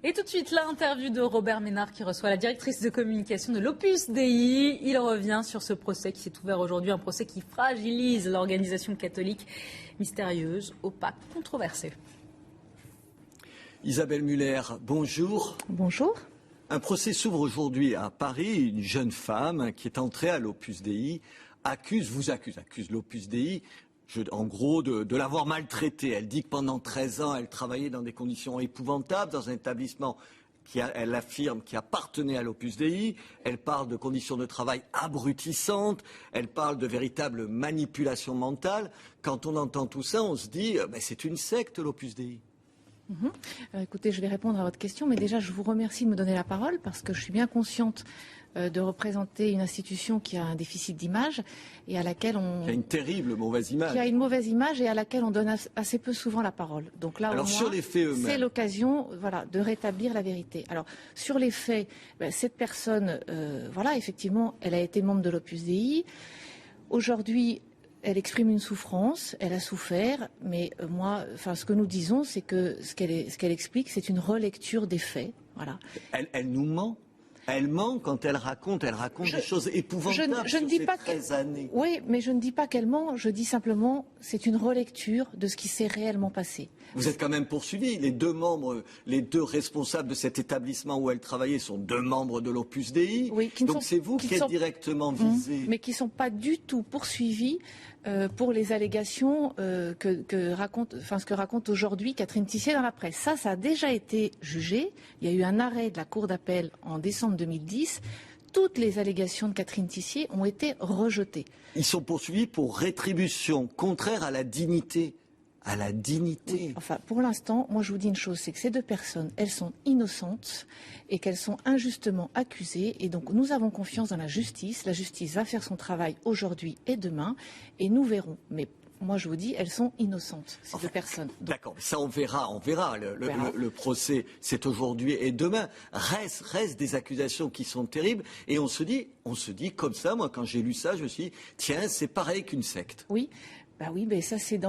Et tout de suite, l'interview de Robert Ménard qui reçoit la directrice de communication de l'Opus Dei. Il revient sur ce procès qui s'est ouvert aujourd'hui, un procès qui fragilise l'organisation catholique mystérieuse, opaque, controversée. Isabelle Muller, bonjour. Bonjour. Un procès s'ouvre aujourd'hui à Paris. Une jeune femme qui est entrée à l'Opus Dei accuse l'Opus Dei en gros de l'avoir maltraitée. Elle dit que pendant 13 ans, elle travaillait dans des conditions épouvantables, dans un établissement elle affirme qui appartenait à l'Opus Dei. Elle parle de conditions de travail abrutissantes. Elle parle de véritable manipulation mentale. Quand on entend tout ça, on se dit c'est une secte, l'Opus Dei. Écoutez, je vais répondre à votre question, mais déjà je vous remercie de me donner la parole parce que je suis bien consciente de représenter une institution qui a un déficit d'image et à laquelle on... Qui a une terrible mauvaise image. Qui a une mauvaise image et à laquelle on donne assez peu souvent la parole. Donc là, alors, au moins, sur les faits eux-mêmes, c'est l'occasion de rétablir la vérité. Alors, sur les faits, cette personne, effectivement, elle a été membre de l'Opus Dei. Aujourd'hui, elle exprime une souffrance, elle a souffert, mais ce que nous disons, c'est que ce qu'elle explique, c'est une relecture des faits. Voilà. Elle nous ment. Elle ment quand elle raconte des choses épouvantables je ne dis ces pas 13 années. Oui, mais je ne dis pas qu'elle ment, je dis simplement c'est une relecture de ce qui s'est réellement passé. Vous êtes quand même poursuivi. Les deux responsables de cet établissement où elle travaillait sont deux membres de l'Opus Dei. Oui, donc c'est vous qui êtes directement visé. Mais qui ne sont pas du tout poursuivis pour les allégations ce que raconte aujourd'hui Catherine Tissier dans la presse. Ça a déjà été jugé. Il y a eu un arrêt de la Cour d'appel en décembre 2010. Toutes les allégations de Catherine Tissier ont été rejetées. Ils sont poursuivis pour rétribution contraire à la dignité. À la dignité. Oui, enfin, pour l'instant, moi je vous dis une chose, c'est que ces deux personnes, elles sont innocentes et qu'elles sont injustement accusées. Et donc nous avons confiance dans la justice. La justice va faire son travail aujourd'hui et demain et nous verrons. Mais moi je vous dis, elles sont innocentes, ces deux personnes. D'accord, ça on verra. Le procès, c'est aujourd'hui et demain. Reste des accusations qui sont terribles. Et on se dit comme ça, moi quand j'ai lu ça, je me suis dit, tiens, c'est pareil qu'une secte. Oui. Mais ça c'est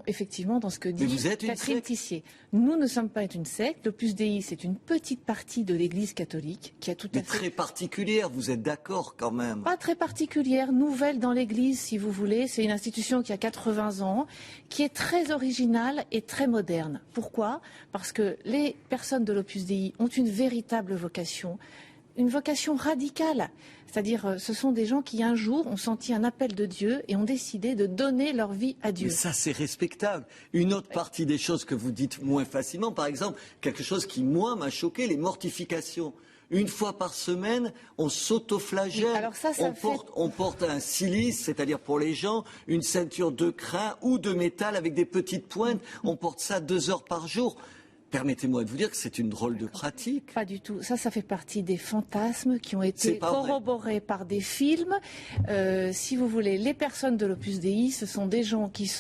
effectivement dans ce que dit Catherine Tissier. Nous ne sommes pas une secte. L'Opus Dei, c'est une petite partie de l'Église catholique qui a tout à fait... très particulière, vous êtes d'accord quand même? Pas très particulière, nouvelle dans l'Église si vous voulez. C'est une institution qui a 80 ans, qui est très originale et très moderne. Pourquoi? Parce que les personnes de l'Opus Dei ont une véritable vocation. Une vocation radicale, c'est-à-dire ce sont des gens qui un jour ont senti un appel de Dieu et ont décidé de donner leur vie à Dieu. Mais ça c'est respectable. Une autre partie des choses que vous dites moins facilement, par exemple, quelque chose qui moi m'a choqué, les mortifications. Une fois par semaine, on s'autoflagelle, on porte un cilice, c'est-à-dire pour les gens, une ceinture de crin ou de métal avec des petites pointes, on porte ça 2 heures par jour. Permettez-moi de vous dire que c'est une drôle de pratique. Pas du tout. Ça fait partie des fantasmes qui ont été corroborés par des films. Si vous voulez, les personnes de l'Opus Dei, ce sont des gens qui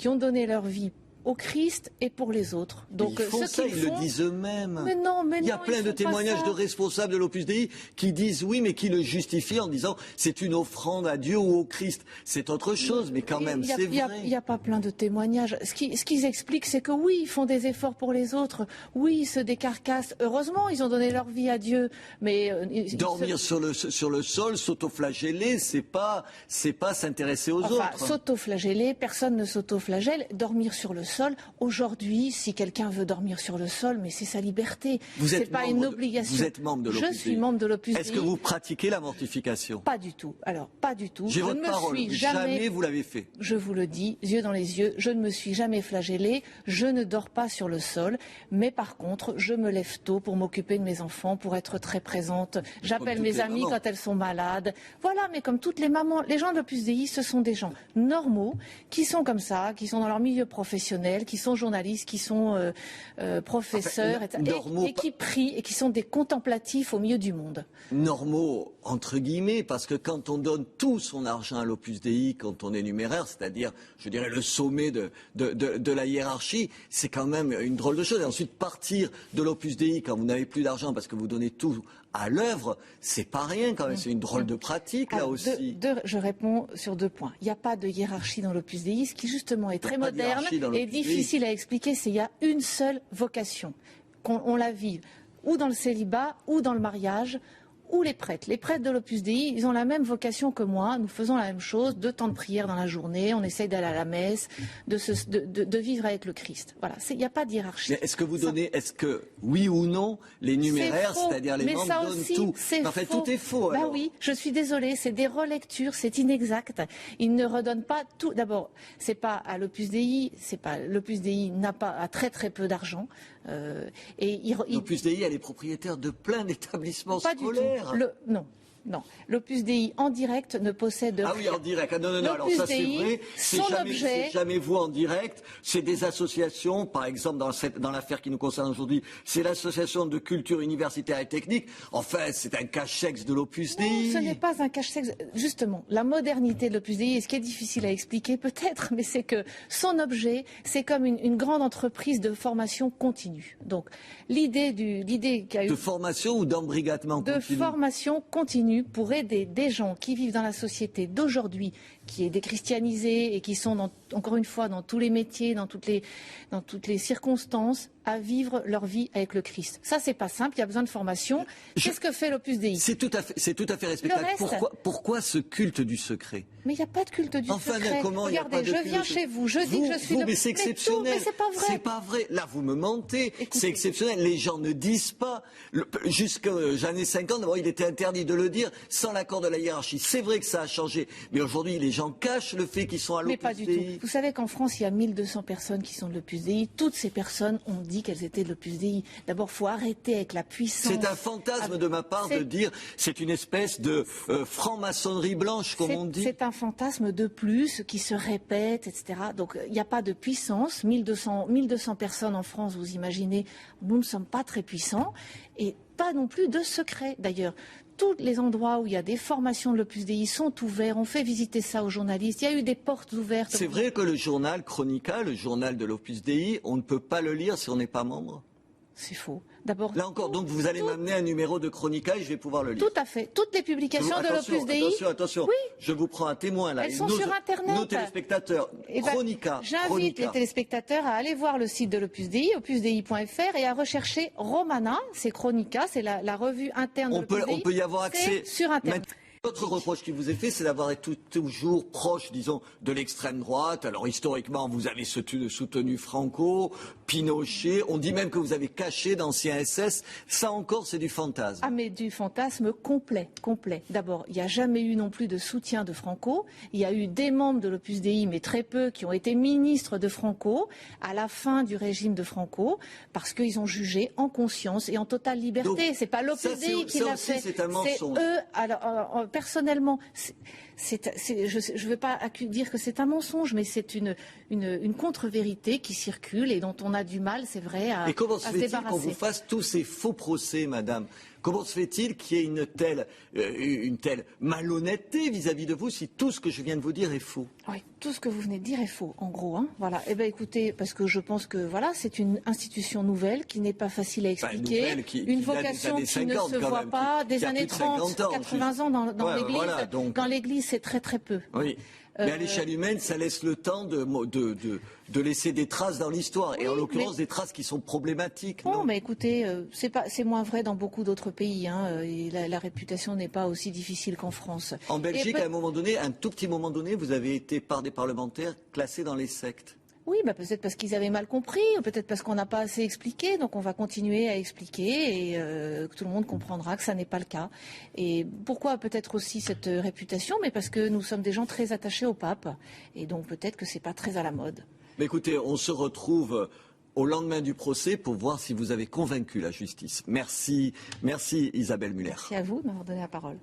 ont donné leur vie au Christ et pour les autres. Donc, ils le disent eux-mêmes. Mais non, il y a plein de témoignages de responsables de l'Opus Dei qui disent oui, mais qui le justifient en disant c'est une offrande à Dieu ou au Christ. C'est autre chose, mais quand même, c'est vrai. Il n'y a pas plein de témoignages. Ce qu'ils expliquent, c'est que oui, ils font des efforts pour les autres. Oui, ils se décarcassent. Heureusement, ils ont donné leur vie à Dieu. Mais dormir sur le sol, s'autoflageller, c'est pas s'intéresser aux autres. S'autoflageller, personne ne s'autoflagelle. Dormir sur le sol. Aujourd'hui, si quelqu'un veut dormir sur le sol, mais c'est sa liberté. C'est pas une obligation. Vous êtes membre de l'Opus Dei. Je suis membre de l'Opus Dei. Est-ce que vous pratiquez la mortification? Pas du tout. Alors, pas du tout. J'ai votre parole. Jamais vous l'avez fait. Je vous le dis, yeux dans les yeux, je ne me suis jamais flagellée. Je ne dors pas sur le sol. Mais par contre, je me lève tôt pour m'occuper de mes enfants, pour être très présente. J'appelle mes amies quand elles sont malades. Voilà, mais comme toutes les mamans, les gens de l'Opus Dei, ce sont des gens normaux, qui sont comme ça, qui sont dans leur milieu professionnel, qui sont journalistes, qui sont professeurs, et qui prient et qui sont des contemplatifs au milieu du monde. Normaux, entre guillemets, parce que quand on donne tout son argent à l'Opus Dei, quand on est numéraire, c'est-à-dire, je dirais, le sommet de la hiérarchie, c'est quand même une drôle de chose. Et ensuite, partir de l'Opus Dei quand vous n'avez plus d'argent parce que vous donnez tout à l'œuvre, c'est pas rien quand même, c'est une drôle de pratique là aussi. Je réponds sur 2 points. Il n'y a pas de hiérarchie dans l'Opus Dei, ce qui justement est très moderne et difficile à expliquer, c'est qu'il y a une seule vocation, qu'on la vive ou dans le célibat, ou dans le mariage, ou les prêtres. Les prêtres de l'Opus Dei, ils ont la même vocation que moi. Nous faisons la même chose, 2 temps de prière dans la journée, on essaye d'aller à la messe, de vivre avec le Christ. Voilà, il n'y a pas de hiérarchie. Mais est-ce que vous donnez, oui ou non, les numéraires, c'est-à-dire les membres donnent aussi, tout? En fait, tout est faux. Bah oui, je suis désolée, c'est des relectures, c'est inexact. Ils ne redonnent pas tout. D'abord, c'est pas à l'Opus Dei, l'Opus Dei a très très peu d'argent. L'Opus Dei, elle est propriétaire de plein d'établissements scolaires. Non. L'Opus Dei en direct ne possède rien. Ah oui, en direct. Ah, non, alors ça c'est vrai. C'est jamais vous en direct. C'est des associations, par exemple dans l'affaire qui nous concerne aujourd'hui, c'est l'association de culture universitaire et technique. Enfin, c'est un cache-sexe de l'Opus Dei. Non, ce n'est pas un cache-sexe. Justement, la modernité de l'Opus Dei, et ce qui est difficile à expliquer peut-être, mais c'est que son objet, c'est comme une grande entreprise de formation continue. Donc, l'idée qu'a eu... De formation ou d'embrigadement continu? De formation continue pour aider des gens qui vivent dans la société d'aujourd'hui, qui est déchristianisée et qui sont, encore une fois, dans tous les métiers, dans toutes les circonstances, à vivre leur vie avec le Christ. Ça, c'est pas simple, il y a besoin de formation. Qu'est-ce que fait l'Opus Dei? C'est tout à fait respectable. Pourquoi ce culte du secret? Mais il n'y a pas de culte du secret. Regardez, je viens chez vous, je dis que je suis... Mais c'est exceptionnel. Mais c'est pas vrai. C'est pas vrai. Là, vous me mentez. C'est exceptionnel. Les gens ne disent pas. Jusqu'aux années 50, d'abord, il était interdit de le dire sans l'accord de la hiérarchie. C'est vrai que ça a changé. Mais aujourd'hui, les gens cachent le fait qu'ils sont à l'Opus Dei. Mais pas du tout. Vous savez qu'en France, il y a 1200 personnes qui sont de l'Opus Dei. Toutes ces personnes ont dit qu'elles étaient de l'Opus Dei. D'abord, il faut arrêter avec la puissance. C'est un fantasme de ma part de dire c'est une espèce de franc-maçonnerie blanche, comme on dit. C'est un fantasme de plus qui se répète, etc. Donc, il n'y a pas de puissance. 1200 personnes en France, vous imaginez, nous ne sommes pas très puissants. Et pas non plus de secret, d'ailleurs. Tous les endroits où il y a des formations de l'Opus Dei sont ouverts. On fait visiter ça aux journalistes. Il y a eu des portes ouvertes. C'est vrai que le journal Chronica, le journal de l'Opus Dei, on ne peut pas le lire si on n'est pas membre? C'est faux. D'abord, là encore, donc vous allez m'amener un numéro de Chronica et je vais pouvoir le lire. Tout à fait. Toutes les publications de l'Opus Dei. Attention. Oui. Je vous prends un témoin là. Elles sont sur Internet. Nos téléspectateurs. Chronica. J'invite les téléspectateurs à aller voir le site de l'Opus Dei, opusdei.fr, et à rechercher Romana. C'est Chronica, c'est la revue interne de l'Opus Dei. On peut y avoir accès sur Internet. L'autre reproche qui vous est fait, c'est d'avoir été toujours proche, disons, de l'extrême droite. Alors historiquement, vous avez soutenu Franco, Pinochet. On dit même que vous avez caché d'anciens SS. Ça encore, c'est du fantasme. Ah, mais du fantasme complet. D'abord, il n'y a jamais eu non plus de soutien de Franco. Il y a eu des membres de l'Opus Dei, mais très peu, qui ont été ministres de Franco à la fin du régime de Franco, parce qu'ils ont jugé en conscience et en totale liberté. C'est pas l'Opus Dei qui l'a fait. C'est un mensonge. Eux. Alors, personnellement, je ne veux pas dire que c'est un mensonge, mais c'est une contre-vérité qui circule et dont on a du mal, c'est vrai, à se débarrasser. Et comment se fait-il qu'on vous fasse tous ces faux procès, madame? Comment se fait-il qu'il y ait une telle malhonnêteté vis-à-vis de vous si tout ce que je viens de vous dire est faux? Oui, tout ce que vous venez de dire est faux, en gros. Hein, voilà. Eh bien, écoutez, parce que je pense que voilà, c'est une institution nouvelle qui n'est pas facile à expliquer. Une vocation qui ne se voit pas des années 30, 80 ans dans l'Église. Voilà, dans l'Église, c'est très très peu. Oui. Mais à l'échelle humaine, ça laisse le temps de laisser des traces dans l'histoire. Oui, et en l'occurrence, des traces qui sont problématiques. Non, mais écoutez, c'est moins vrai dans beaucoup d'autres pays. Hein, et la réputation n'est pas aussi difficile qu'en France. En Belgique, à un moment donné, un tout petit moment donné, vous avez été, par des parlementaires, classé dans les sectes. Oui, peut-être parce qu'ils avaient mal compris, ou peut-être parce qu'on n'a pas assez expliqué. Donc on va continuer à expliquer et que tout le monde comprendra que ça n'est pas le cas. Et pourquoi peut-être aussi cette réputation? Mais parce que nous sommes des gens très attachés au pape. Et donc peut-être que c'est pas très à la mode. Mais écoutez, on se retrouve au lendemain du procès pour voir si vous avez convaincu la justice. Merci Isabelle Müller. Merci à vous de m'avoir donné la parole.